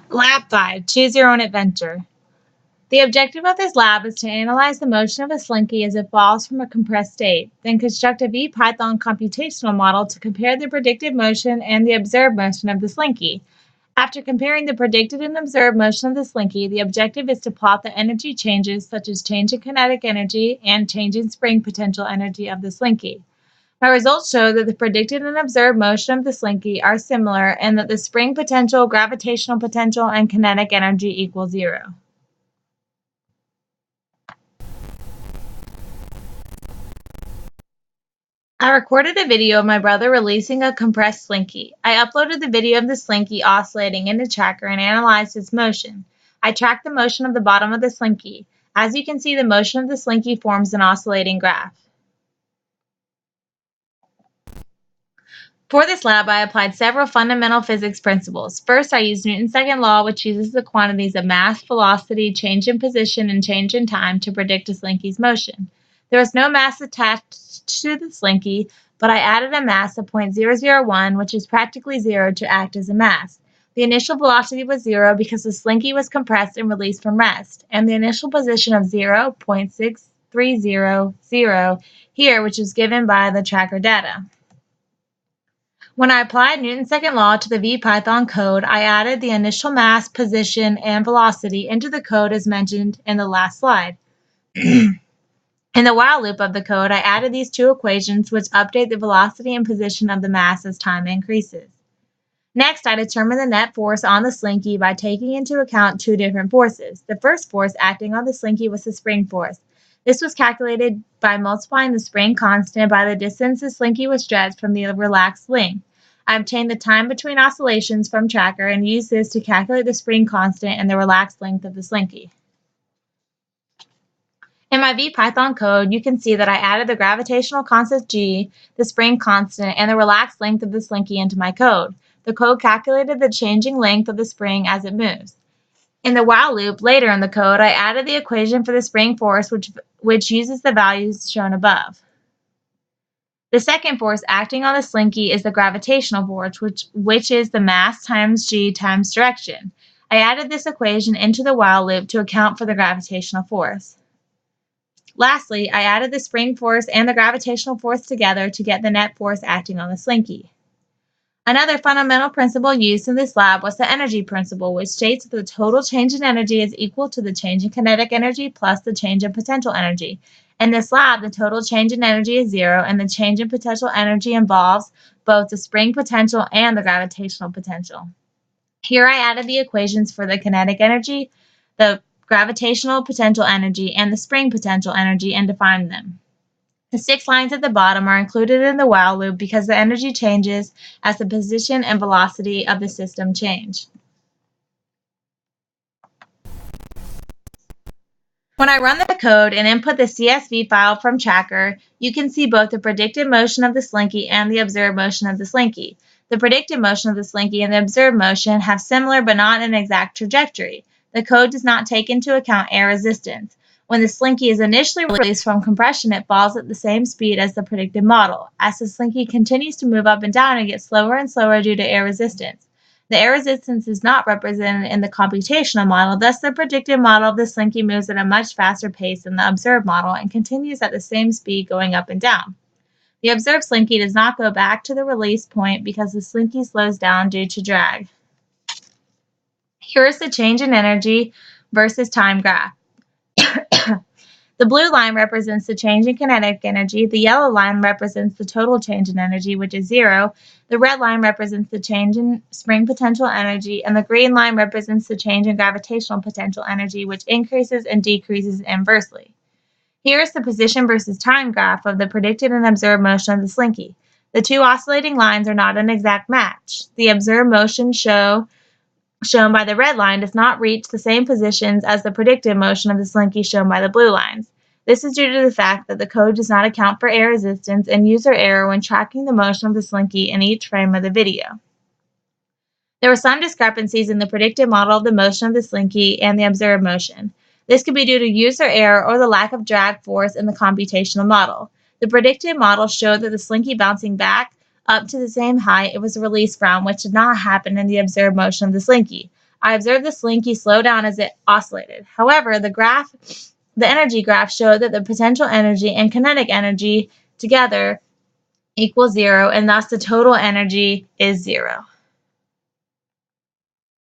Lab 5, Choose Your Own Adventure. The objective of this lab is to analyze the motion of a slinky as it falls from a compressed state, then construct a VPython computational model to compare the predicted motion and the observed motion of the slinky. After comparing the predicted and observed motion of the slinky, the objective is to plot the energy changes such as change in kinetic energy and change in spring potential energy of the slinky. My results show that the predicted and observed motion of the slinky are similar and that the spring potential, gravitational potential, and kinetic energy equal 0. I recorded a video of my brother releasing a compressed slinky. I uploaded the video of the slinky oscillating into Tracker and analyzed its motion. I tracked the motion of the bottom of the slinky. As you can see, the motion of the slinky forms an oscillating graph. For this lab, I applied several fundamental physics principles. First, I used Newton's second law, which uses the quantities of mass, velocity, change in position, and change in time to predict a slinky's motion. There was no mass attached to the slinky, but I added a mass of 0.001, which is practically 0, to act as a mass. The initial velocity was 0 because the slinky was compressed and released from rest, and the initial position of 0.6300 here, which is given by the tracker data. When I applied Newton's second law to the VPython code, I added the initial mass, position, and velocity into the code as mentioned in the last slide. In the while loop of the code, I added these two equations which update the velocity and position of the mass as time increases. Next, I determined the net force on the slinky by taking into account two different forces. The first force acting on the slinky was the spring force. This was calculated by multiplying the spring constant by the distance the slinky was stretched from the relaxed length. I obtained the time between oscillations from Tracker and used this to calculate the spring constant and the relaxed length of the slinky. In my VPython code, you can see that I added the gravitational constant g, the spring constant, and the relaxed length of the slinky into my code. The code calculated the changing length of the spring as it moves. In the while loop, later in the code, I added the equation for the spring force, which uses the values shown above. The second force acting on the slinky is the gravitational force, which is the mass times g times direction. I added this equation into the while loop to account for the gravitational force. Lastly, I added the spring force and the gravitational force together to get the net force acting on the slinky. Another fundamental principle used in this lab was the energy principle, which states that the total change in energy is equal to the change in kinetic energy plus the change in potential energy. In this lab, the total change in energy is 0, and the change in potential energy involves both the spring potential and the gravitational potential. Here I added the equations for the kinetic energy, the gravitational potential energy, and the spring potential energy and defined them. The 6 lines at the bottom are included in the while loop because the energy changes as the position and velocity of the system change. When I run the code and input the CSV file from Tracker, you can see both the predicted motion of the slinky and the observed motion of the slinky. The predicted motion of the slinky and the observed motion have similar but not an exact trajectory. The code does not take into account air resistance. When the slinky is initially released from compression, it falls at the same speed as the predicted model. As the slinky continues to move up and down, it gets slower and slower due to air resistance. The air resistance is not represented in the computational model, thus the predicted model of the slinky moves at a much faster pace than the observed model and continues at the same speed going up and down. The observed slinky does not go back to the release point because the slinky slows down due to drag. Here is the change in energy versus time graph. The blue line represents the change in kinetic energy, the yellow line represents the total change in energy, which is 0, the red line represents the change in spring potential energy, and the green line represents the change in gravitational potential energy, which increases and decreases inversely. Here is the position versus time graph of the predicted and observed motion of the slinky. The two oscillating lines are not an exact match. The observed motion shown by the red line does not reach the same positions as the predicted motion of the slinky shown by the blue lines. This is due to the fact that the code does not account for air resistance and user error when tracking the motion of the slinky in each frame of the video. There were some discrepancies in the predicted model of the motion of the slinky and the observed motion. This could be due to user error or the lack of drag force in the computational model. The predicted model showed that the slinky bouncing back up to the same height it was released from, which did not happen in the observed motion of the slinky. I observed the slinky slow down as it oscillated. However, the energy graph showed that the potential energy and kinetic energy together equals 0, and thus the total energy is 0.